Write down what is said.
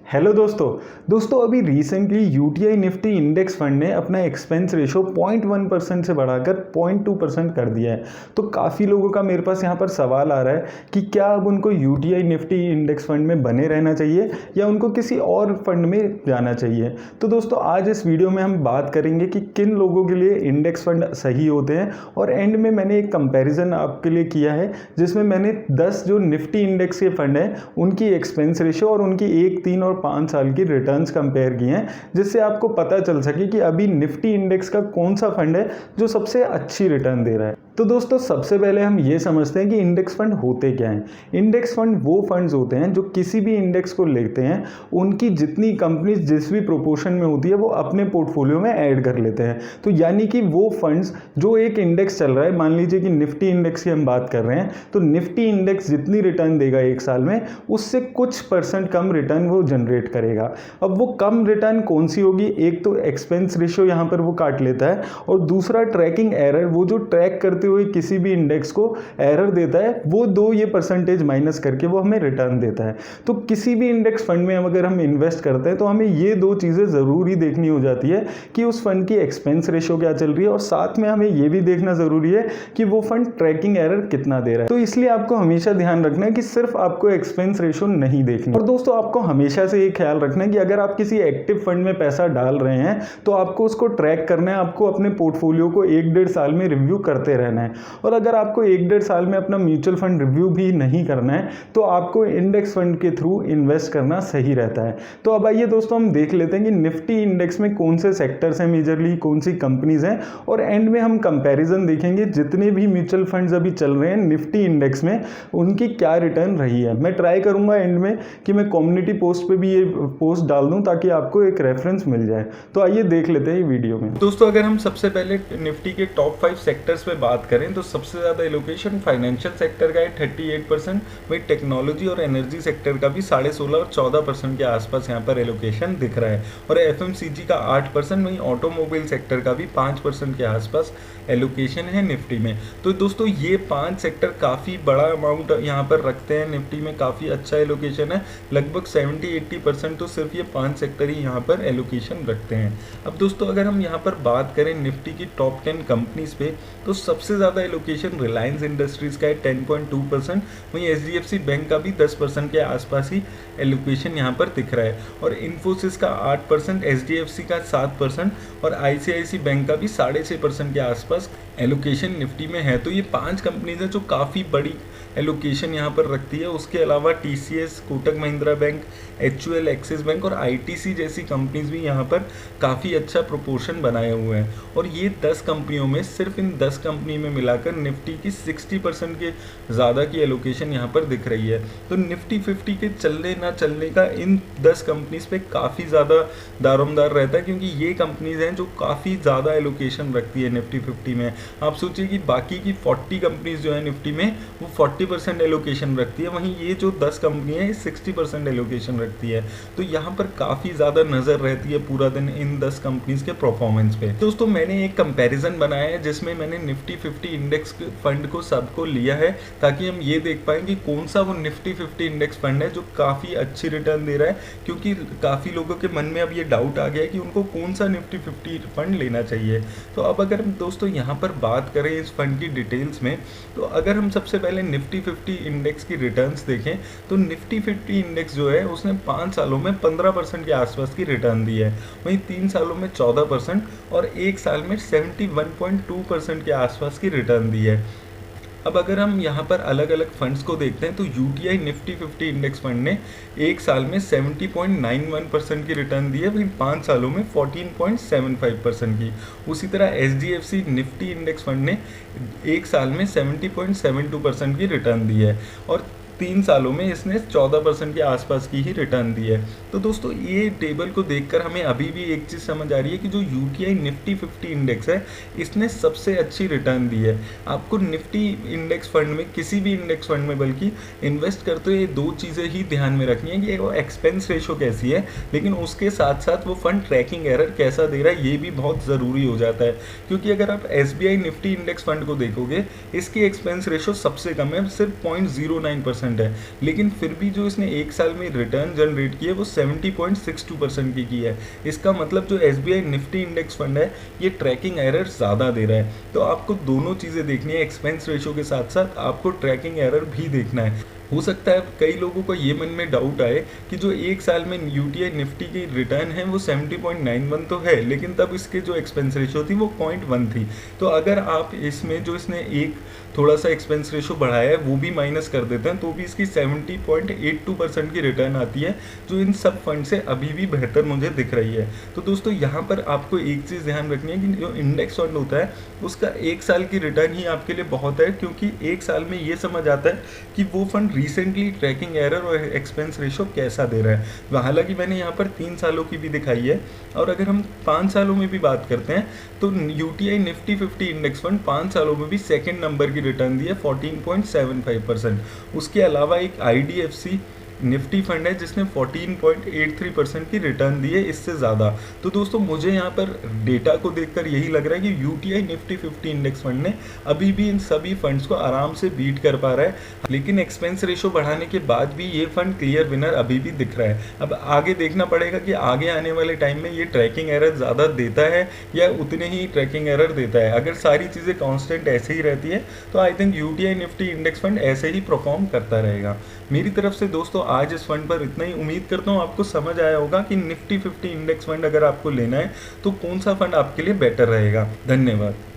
Hello दोस्तों अभी recently UTI Nifty index fund ने अपना एक्सपेंस रेशो 0.1% से बढ़ाकर 0.2% कर दिया है। तो काफ़ी लोगों का मेरे पास यहाँ पर सवाल आ रहा है कि क्या अब उनको यूटीआई निफ्टी इंडेक्स फंड में बने रहना चाहिए या उनको किसी और फंड में जाना चाहिए। तो दोस्तों आज इस वीडियो में हम बात करेंगे कि किन लोगों के लिए इंडेक्स फंड सही होते हैं, और एंड में मैंने एक कंपैरिजन आपके लिए किया है जिसमें मैंने 10 जो निफ्टी इंडेक्स के फंड हैं उनकी एक्सपेंस रेशो और उनकी 1, 3 और 5 साल की रिटर्न्स कंपेयर किए हैं, जिससे आपको पता चल सके कि अभी निफ्टी इंडेक्स का कौन सा फंड है जो सबसे अच्छी रिटर्न दे रहा है। तो दोस्तों सबसे पहले हम ये समझते हैं कि इंडेक्स फंड होते क्या हैं। इंडेक्स फंड वो फंड्स होते हैं जो किसी भी इंडेक्स को लेते हैं, उनकी जितनी कंपनीज जिस भी प्रोपोर्शन में होती है वो अपने पोर्टफोलियो में ऐड कर लेते हैं। तो यानी कि वो फंड्स जो एक इंडेक्स चल रहा है, मान लीजिए कि निफ्टी इंडेक्स की हम बात कर रहे हैं, तो निफ्टी इंडेक्स जितनी रिटर्न देगा एक साल में उससे कुछ % कम रिटर्न वो जनरेट करेगा। अब वो कम रिटर्न कौन सी होगी? एक तो एक्सपेंस रेशियो यहाँ पर वो काट लेता है, और दूसरा ट्रैकिंग एरर, वो जो ट्रैक करते हुए किसी भी इंडेक्स को एरर देता है वो ये % माइनस करके वो हमें रिटर्न देता है। तो किसी भी इंडेक्स फंड में अगर हम इन्वेस्ट करते हैं तो हमें ये दो चीज़ें ज़रूरी देखनी हो जाती है कि उस फंड की एक्सपेंस रेशियो क्या चल रही है, और साथ में हमें ये भी देखना ज़रूरी है कि वो फंड ट्रैकिंग एरर कितना दे रहा है। तो इसलिए आपको हमेशा ध्यान रखना है कि सिर्फ आपको एक्सपेंस रेशियो नहीं देखनी। और दोस्तों आपको हमेशा से ये ख्याल रखना है कि अगर आप किसी एक्टिव फंड में पैसा डाल रहे हैं तो आपको उसको ट्रैक करना है, आपको अपने पोर्टफोलियो को 1-1.5 साल में रिव्यू करते रहना है। और अगर आपको 1-1.5 साल में अपना म्यूचुअल फंड रिव्यू भी नहीं करना है तो आपको इंडेक्स फंड के थ्रू इन्वेस्ट करना सही रहता है। तो अब आइए दोस्तों हम देख लेते हैं कि निफ्टी इंडेक्स में कौन से सेक्टर्स हैं, मेजरली कौन सी कंपनीज हैं, और एंड में हम कंपैरिजन देखेंगे जितने भी म्यूचुअल फंड्स अभी चल रहे हैं निफ्टी इंडेक्स में उनकी क्या रिटर्न रही है। मैं ट्राई करूंगा एंड में कि मैं कम्युनिटी पोस्ट पे भी ये पोस्ट डाल दूं ताकि आपको एक रेफरेंस मिल जाए। तो आइए देख लेते हैं ये वीडियो में। दोस्तों अगर हम सबसे पहले निफ्टी के टॉप 5 सेक्टर्स पे बात करें तो सबसे ज़्यादा एलोकेशन फाइनेंशियल सेक्टर का है 38%, वही टेक्नोलॉजी और एनर्जी सेक्टर का भी 16.5 और 14% के आसपास यहाँ पर एलोकेशन दिख रहा है, और एफएमसीजी का 8%, वहीं ऑटोमोबाइल सेक्टर का भी 5% के आसपास एलोकेशन है निफ्टी में। तो दोस्तों ये 5 सेक्टर काफ़ी बड़ा अमाउंट यहाँ पर रखते हैं निफ्टी में, काफ़ी अच्छा एलोकेशन है, लगभग 70-80% तो सिर्फ ये 5 सेक्टर ही यहाँ पर एलोकेशन रखते हैं। अब दोस्तों अगर हम यहाँ पर बात करें निफ्टी की टॉप 10 कंपनीज पे तो सबसे ज़्यादा एलोकेशन रिलायंस इंडस्ट्रीज का है 10.2%, वहीं एचडीएफसी बैंक का भी 10% के आसपास ही एलोकेशन यहाँ पर दिख रहा है, और इन्फोसिस का 8%, एचडीएफसी का 7% और आईसीआईसी बैंक का भी 6.5% के आसपास एलोकेशन निफ्टी में है। तो ये 5 कंपनीज हैं जो काफ़ी बड़ी एलोकेशन यहाँ पर रखती है। उसके अलावा TCS, Kotak Mahindra bank, HUL, axis bank और आईटीसी जैसी कंपनीज भी यहाँ पर काफ़ी अच्छा प्रोपोर्शन बनाए हुए हैं, और ये 10 कंपनियों में सिर्फ इन 10 कंपनी में मिलाकर निफ्टी की 60% के ज़्यादा की एलोकेशन यहाँ पर दिख रही है। तो निफ्टी 50 के चलने ना चलने का इन 10 कंपनीज पे काफ़ी ज़्यादा दारोमदार रहता है, क्योंकि ये कंपनीज हैं जो काफ़ी ज़्यादा एलोकेशन रखती है निफ्टी 50 में। आप सोचिए कि बाकी की 40 कंपनीज जो है निफ्टी में वो 40% एलोकेशन रखती है, वहीं ये जो 10 कंपनी है 60% एलोकेशन रखती है। तो यहाँ पर काफ़ी ज़्यादा नज़र रहती है पूरा दिन इन 10 कंपनीज के परफॉर्मेंस पे। दोस्तों मैंने एक कंपैरिजन बनाया है जिसमें मैंने निफ्टी 50 इंडेक्स फंड को सबको लिया है ताकि हम ये देख पाएँ कि कौन सा वो निफ्टी 50 इंडेक्स फंड है जो काफ़ी अच्छी रिटर्न दे रहा है, क्योंकि काफ़ी लोगों के मन में अब ये डाउट आ गया है कि उनको कौन सा निफ्टी 50 फंड लेना चाहिए। तो अब अगर हम दोस्तों यहाँ पर बात करें इस फंड की डिटेल्स में, तो अगर हम सबसे पहले निफ्टी 50 इंडेक्स की रिटर्न्स देखें तो निफ्टी 50 इंडेक्स जो है उसने 5 सालों में 15% के आसपास की रिटर्न दी है, वहीं 3 सालों में 14% और 1 साल में 71.2% के आसपास की रिटर्न दी है। अब अगर हम यहाँ पर अलग अलग फंड्स को देखते हैं तो यूटीआई निफ्टी 50 इंडेक्स फंड ने 1 साल में 70.91% की रिटर्न दी है, वहीं 5 सालों में 14.75% की। उसी तरह एचडीएफसी निफ्टी इंडेक्स फंड ने 1 साल में 70.72% की रिटर्न दी है, और 3 सालों में इसने 14% के आसपास की ही रिटर्न दी है। तो दोस्तों ये टेबल को देखकर हमें अभी भी एक चीज़ समझ आ रही है कि जो यूटीआई निफ्टी 50 इंडेक्स है इसने सबसे अच्छी रिटर्न दी है। आपको निफ्टी इंडेक्स फंड में, किसी भी इंडेक्स फंड में बल्कि इन्वेस्ट करते हुए ये 2 चीज़ें ही ध्यान में रखनी है कि वो एक्सपेंस रेशो कैसी है, लेकिन उसके साथ साथ वो फंड ट्रैकिंग एरर कैसा दे रहा है ये भी बहुत ज़रूरी हो जाता है। क्योंकि अगर आप एसबीआई निफ्टी इंडेक्स फंड को देखोगे इसकी एक्सपेंस रेशो सबसे कम है, सिर्फ 0.09% 8% है, लेकिन फिर भी जो इसने एक साल में रिटर्न जनरेट की है वो 70.62% की है। इसका मतलब जो SBI निफ्टी इंडेक्स फंड है ये ट्रैकिंग एरर ज़्यादा दे रहा है। तो आपको दोनों चीज़ें देखनी है, एक्सपेंस रेशो के साथ साथ आपको ट्रैकिंग एरर भी देखना है। हो सकता है कई लोगों को ये मन में डाउट आए कि जो एक साल में यूटीआई निफ्टी की रिटर्न है वो 70.91 तो है, लेकिन तब इसके जो एक्सपेंस रेशो थी वो 0.1 थी। तो अगर आप इसमें जो इसने एक थोड़ा सा एक्सपेंस रेशो बढ़ाया है वो भी माइनस कर देते हैं तो भी इसकी 70.82% की रिटर्न आती है, जो इन सब फंड से अभी भी बेहतर मुझे दिख रही है। तो दोस्तों यहाँ पर आपको एक चीज़ ध्यान रखनी है कि जो इंडेक्स फंड होता है उसका एक साल की रिटर्न ही आपके लिए बहुत है, क्योंकि एक साल में ये समझ आता है कि वो फंड रिसेंटली ट्रैकिंग एरर और एक्सपेंस रेशो कैसा दे रहा है। हालांकि मैंने यहाँ पर 3 सालों की भी दिखाई है, और अगर हम 5 सालों में भी बात करते हैं तो यूटीआई निफ्टी 50 इंडेक्स फंड 5 सालों में भी सेकंड नंबर की रिटर्न दी है 14.75%। उसके अलावा एक IDFC निफ्टी फंड है जिसने 14.83% की रिटर्न दी है, इससे ज़्यादा। तो दोस्तों मुझे यहाँ पर डेटा को देखकर यही लग रहा है कि यूटीआई निफ्टी 50 इंडेक्स फंड ने अभी भी इन सभी फंड्स को आराम से बीट कर पा रहा है, लेकिन एक्सपेंस रेशो बढ़ाने के बाद भी ये फंड क्लियर विनर अभी भी दिख रहा है। अब आगे देखना पड़ेगा कि आगे आने वाले टाइम में ये ट्रैकिंग एरर ज़्यादा देता है या उतने ही ट्रैकिंग एरर देता है। अगर सारी चीज़ें कॉन्स्टेंट ऐसे ही रहती है तो I think UTI Nifty index fund ऐसे ही परफॉर्म करता रहेगा। मेरी तरफ से दोस्तों आज इस फंड पर इतना ही। उम्मीद करता हूँ आपको समझ आया होगा कि निफ्टी 50 इंडेक्स फंड अगर आपको लेना है तो कौन सा फंड आपके लिए बेटर रहेगा। धन्यवाद।